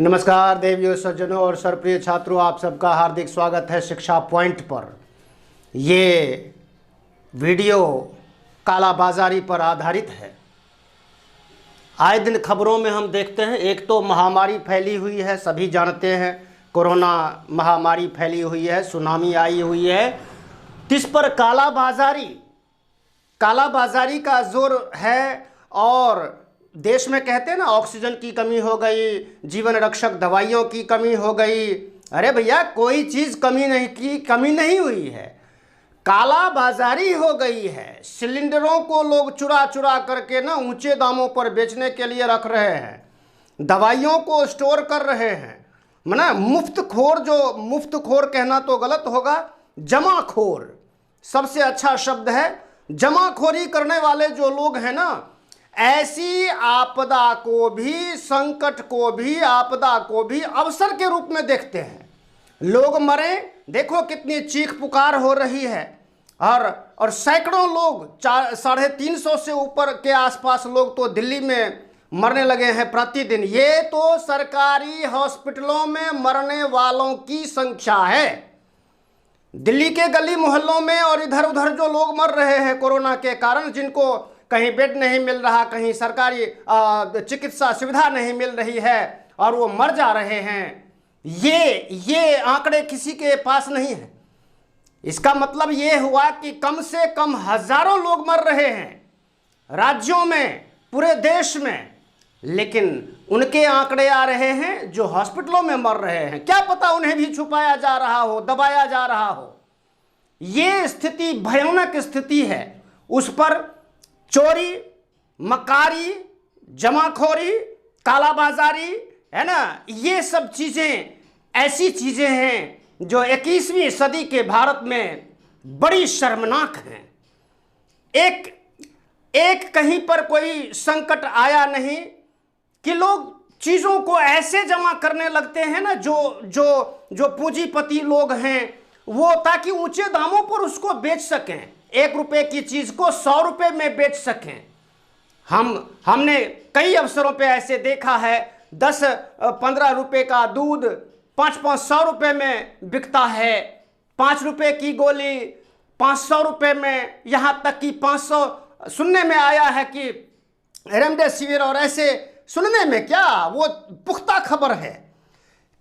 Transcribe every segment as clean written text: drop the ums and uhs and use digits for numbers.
नमस्कार देवियों, सज्जनों और सरप्रिय छात्रों, आप सबका हार्दिक स्वागत है शिक्षा पॉइंट पर। ये वीडियो कालाबाजारी पर आधारित है। आए दिन खबरों में हम देखते हैं, एक तो महामारी फैली हुई है, सभी जानते हैं कोरोना महामारी फैली हुई है, सुनामी आई हुई है। इस पर कालाबाजारी का जोर है और देश में कहते हैं ना, ऑक्सीजन की कमी हो गई, जीवन रक्षक दवाइयों की कमी हो गई। अरे भैया, कोई चीज़ कमी नहीं हुई है, कालाबाजारी हो गई है। सिलेंडरों को लोग चुरा चुरा करके ना ऊंचे दामों पर बेचने के लिए रख रहे हैं, दवाइयों को स्टोर कर रहे हैं। मना मुफ्तखोर कहना तो गलत होगा, जमाखोर सबसे अच्छा शब्द है। जमाखोरी करने वाले जो लोग हैं ना, ऐसी आपदा को भी, संकट को भी, आपदा को भी अवसर के रूप में देखते हैं। लोग मरे, देखो कितनी चीख पुकार हो रही है, और सैकड़ों लोग, 350 से ऊपर के आसपास लोग तो दिल्ली में मरने लगे हैं प्रतिदिन। ये तो सरकारी हॉस्पिटलों में मरने वालों की संख्या है। दिल्ली के गली मोहल्लों में और इधर उधर जो लोग मर रहे हैं कोरोना के कारण, जिनको कहीं बेड नहीं मिल रहा, कहीं सरकारी चिकित्सा सुविधा नहीं मिल रही है और वो मर जा रहे हैं, ये आंकड़े किसी के पास नहीं है। इसका मतलब ये हुआ कि कम से कम हजारों लोग मर रहे हैं राज्यों में, पूरे देश में, लेकिन उनके आंकड़े आ रहे हैं जो हॉस्पिटलों में मर रहे हैं। क्या पता उन्हें भी छुपाया जा रहा हो, दबाया जा रहा हो। ये स्थिति भयानक स्थिति है। उस पर चोरी, मकारी, जमाखोरी, कालाबाजारी है ना, ये सब चीजें ऐसी चीजें हैं जो 21वीं सदी के भारत में बड़ी शर्मनाक हैं। एक कहीं पर कोई संकट आया नहीं कि लोग चीजों को ऐसे जमा करने लगते हैं ना, जो पूंजीपति लोग हैं वो, ताकि ऊंचे दामों पर उसको बेच सकें, 1 रुपए की चीज को 100 रुपए में बेच सकें। हमने कई अवसरों पे ऐसे देखा है, 10-15 रुपए का दूध 500 रुपए में बिकता है, 5 रुपए की गोली 500 रुपए में, यहां तक कि 500 सुनने में आया है कि रेमडेसिविर, और ऐसे सुनने में क्या, वो पुख्ता खबर है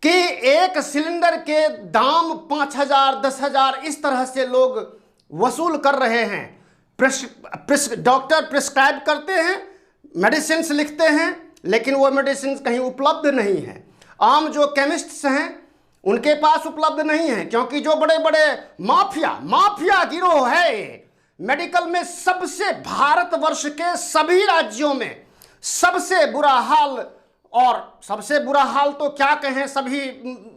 कि एक सिलेंडर के दाम 5,000, 10,000 इस तरह से लोग वसूल कर रहे हैं। डॉक्टर प्रिस्क्राइब करते हैं, मेडिसिन लिखते हैं, लेकिन वो मेडिसिन कहीं उपलब्ध नहीं है। आम जो केमिस्ट्स हैं उनके पास उपलब्ध नहीं है, क्योंकि जो बड़े बड़े माफिया गिरोह है मेडिकल में, सबसे, भारतवर्ष के सभी राज्यों में सबसे बुरा हाल, और सबसे बुरा हाल तो क्या कहें, सभी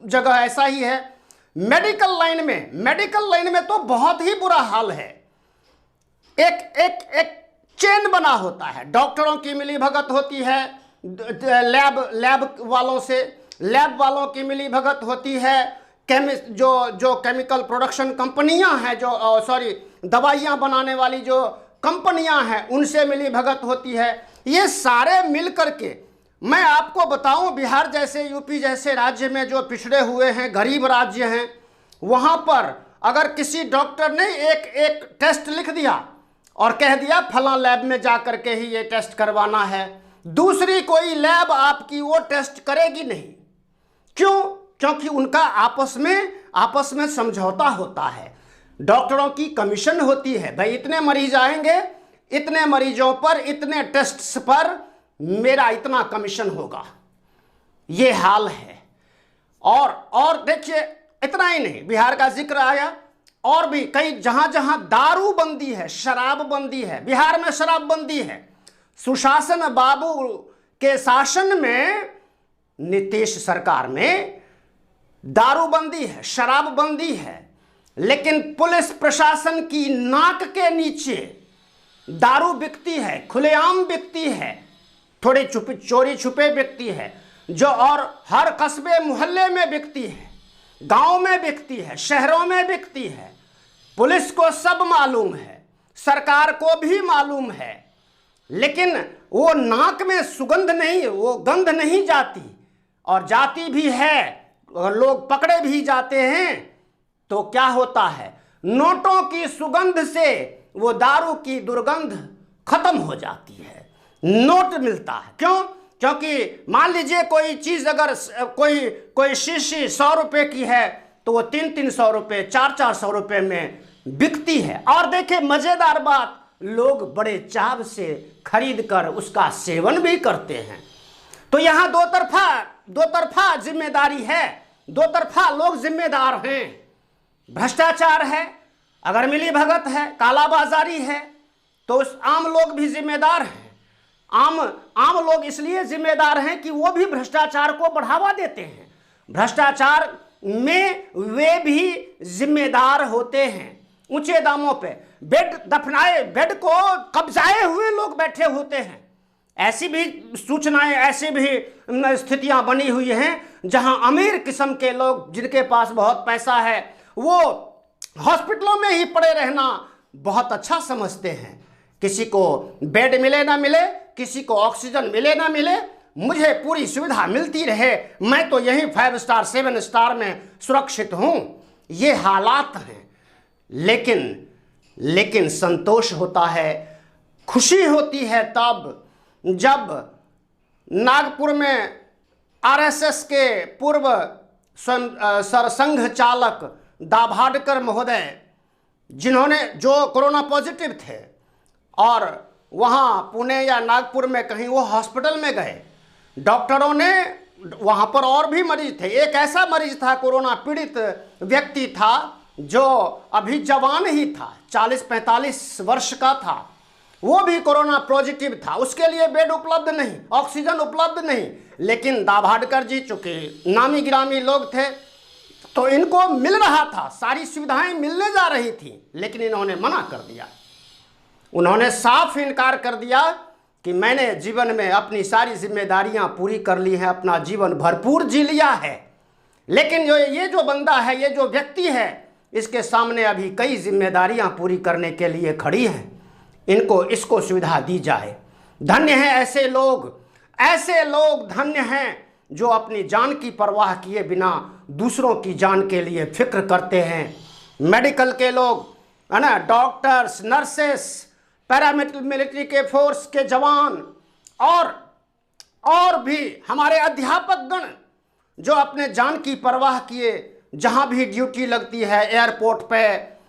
जगह ऐसा ही है। मेडिकल लाइन में तो बहुत ही बुरा हाल है। एक चेन बना होता है, डॉक्टरों की मिलीभगत होती है, लैब वालों की मिलीभगत होती है, जो केमिकल प्रोडक्शन कंपनियां हैं, दवाइयां बनाने वाली जो कंपनियां हैं, उनसे मिलीभगत होती है। ये सारे मिल करके, मैं आपको बताऊं, बिहार जैसे, यूपी जैसे राज्य में जो पिछड़े हुए हैं, गरीब राज्य हैं, वहां पर अगर किसी डॉक्टर ने एक टेस्ट लिख दिया और कह दिया फला लैब में जा करके ही ये टेस्ट करवाना है, दूसरी कोई लैब आपकी वो टेस्ट करेगी नहीं। क्यों? क्योंकि उनका आपस में समझौता होता है, डॉक्टरों की कमीशन होती है। भाई, इतने मरीज आएंगे, इतने मरीजों पर, इतने टेस्ट्स पर मेरा इतना कमीशन होगा। ये हाल है। और देखिए, इतना ही नहीं, बिहार का जिक्र आया, और भी कई जहां दारू बंदी है, शराब बंदी है, बिहार में शराब बंदी है। सुशासन बाबू के शासन में, नीतीश सरकार में दारू बंदी है, शराब बंदी है, लेकिन पुलिस प्रशासन की नाक के नीचे दारू बिकती है, खुलेआम बिकती है, थोड़ी चोरी छुपे बिकती है, जो और हर कस्बे मोहल्ले में बिकती है, गांव में बिकती है, शहरों में बिकती है। पुलिस को सब मालूम है, सरकार को भी मालूम है, लेकिन वो नाक में सुगंध नहीं, वो गंध नहीं जाती। और जाती भी है और लोग पकड़े भी जाते हैं, तो क्या होता है, नोटों की सुगंध से वो दारू की दुर्गंध खत्म हो जाती है। नोट मिलता है, क्यों? क्योंकि मान लीजिए कोई चीज अगर कोई शीशी 100 रुपए की है तो वो 300-300 रुपए 400-400 रुपए में बिकती है। और देखिए मजेदार बात, लोग बड़े चाव से खरीद कर उसका सेवन भी करते हैं। तो यहां दो तरफा जिम्मेदारी है, दो तरफा लोग जिम्मेदार हैं। भ्रष्टाचार है, अगर मिली भगत है, कालाबाजारी है, तो उस आम लोग भी जिम्मेदार हैं। आम लोग इसलिए जिम्मेदार हैं कि वो भी भ्रष्टाचार को बढ़ावा देते हैं। भ्रष्टाचार में वे भी जिम्मेदार होते हैं। ऊंचे दामों पे बेड को कब्जाए हुए लोग बैठे होते हैं। ऐसी भी सूचनाएं, ऐसी भी स्थितियां बनी हुई हैं जहां अमीर किस्म के लोग जिनके पास बहुत पैसा है वो हॉस्पिटलों में ही पड़े रहना बहुत अच्छा समझते हैं। किसी को बेड मिले ना मिले, किसी को ऑक्सीजन मिले ना मिले, मुझे पूरी सुविधा मिलती रहे, मैं तो यहीं 5 स्टार 7 स्टार में सुरक्षित हूं। ये हालात हैं। लेकिन संतोष होता है, खुशी होती है तब जब नागपुर में आरएसएस के पूर्व सरसंघ चालक दाभाडकर महोदय, जो कोरोना पॉजिटिव थे और वहाँ पुणे या नागपुर में कहीं वो हॉस्पिटल में गए, डॉक्टरों ने वहाँ पर और भी मरीज थे, एक ऐसा मरीज था, कोरोना पीड़ित व्यक्ति था जो अभी जवान ही था, 40-45 वर्ष का था, वो भी कोरोना पॉजिटिव था। उसके लिए बेड उपलब्ध नहीं, ऑक्सीजन उपलब्ध नहीं, लेकिन दाभाडकर जी चूंकि नामी गिरामी लोग थे तो इनको मिल रहा था, सारी सुविधाएं मिलने जा रही थी, लेकिन इन्होंने मना कर दिया। उन्होंने साफ इनकार कर दिया कि मैंने जीवन में अपनी सारी जिम्मेदारियां पूरी कर ली हैं, अपना जीवन भरपूर जी लिया है। लेकिन ये जो बंदा है, ये जो व्यक्ति है, इसके सामने अभी कई जिम्मेदारियां पूरी करने के लिए खड़ी हैं। इसको सुविधा दी जाए। धन्य हैं ऐसे लोग धन्य हैं जो अपनी जान की परवाह किए बिना दूसरों की जान के लिए फिक्र करते हैं। मेडिकल के लोग है ना, डॉक्टर्स, नर्सेस, पैरामिलिट्री के फोर्स के जवान और भी हमारे अध्यापक गण जो अपने जान की परवाह किए जहां भी ड्यूटी लगती है, एयरपोर्ट पे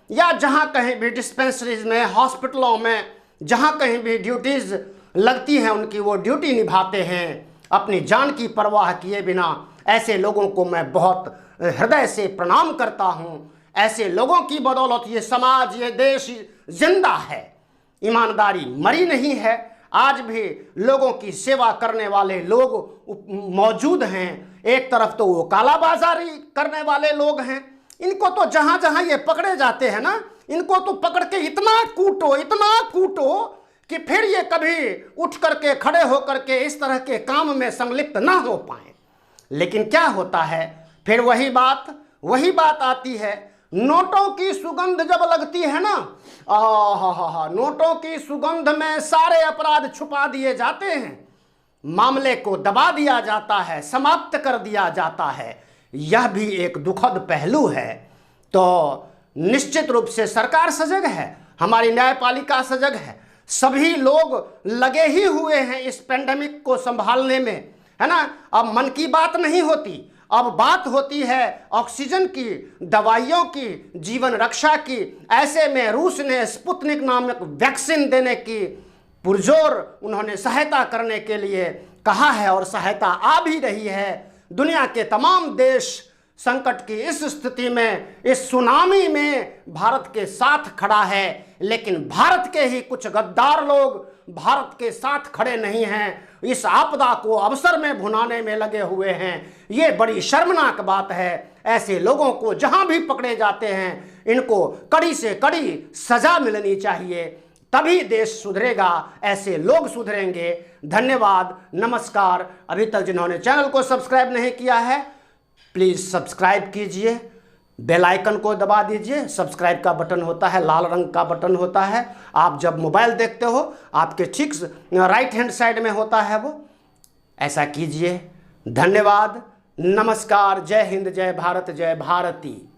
या जहां कहीं भी डिस्पेंसरीज में, हॉस्पिटलों में, जहां कहीं भी ड्यूटीज लगती हैं, उनकी वो ड्यूटी निभाते हैं अपनी जान की परवाह किए बिना। ऐसे लोगों को मैं बहुत हृदय से प्रणाम करता हूं। ऐसे लोगों की बदौलत ये समाज, ये देश जिंदा है, ईमानदारी मरी नहीं है। आज भी लोगों की सेवा करने वाले लोग मौजूद हैं। एक तरफ तो वो कालाबाजारी करने वाले लोग हैं, इनको तो जहां जहां ये पकड़े जाते हैं ना, इनको तो पकड़ के इतना कूटो कि फिर ये कभी उठ करके खड़े होकर के इस तरह के काम में संलिप्त ना हो पाए। लेकिन क्या होता है, फिर वही बात आती है, नोटों की सुगंध जब लगती है ना, नोटों की सुगंध में सारे अपराध छुपा दिए जाते हैं, मामले को दबा दिया जाता है, समाप्त कर दिया जाता है। यह भी एक दुखद पहलू है। तो निश्चित रूप से सरकार सजग है, हमारी न्यायपालिका सजग है, सभी लोग लगे ही हुए हैं इस पेंडेमिक को संभालने में, है ना। अब मन की बात नहीं होती, अब बात होती है ऑक्सीजन की, दवाइयों की, जीवन रक्षा की। ऐसे में रूस ने स्पुतनिक नामक वैक्सीन देने की पुरजोर उन्होंने सहायता करने के लिए कहा है और सहायता आ भी रही है। दुनिया के तमाम देश संकट की इस स्थिति में, इस सुनामी में भारत के साथ खड़ा है, लेकिन भारत के ही कुछ गद्दार लोग भारत के साथ खड़े नहीं हैं, इस आपदा को अवसर में भुनाने में लगे हुए हैं। ये बड़ी शर्मनाक बात है। ऐसे लोगों को जहां भी पकड़े जाते हैं, इनको कड़ी से कड़ी सजा मिलनी चाहिए, तभी देश सुधरेगा, ऐसे लोग सुधरेंगे। धन्यवाद, नमस्कार। अभी तक जिन्होंने चैनल को सब्सक्राइब नहीं किया है, प्लीज़ सब्सक्राइब कीजिए, बेल आइकन को दबा दीजिए। सब्सक्राइब का बटन होता है, लाल रंग का बटन होता है, आप जब मोबाइल देखते हो आपके ठीक राइट हैंड साइड में होता है वो, ऐसा कीजिए। धन्यवाद। नमस्कार। जय हिंद, जय भारत, जय भारती।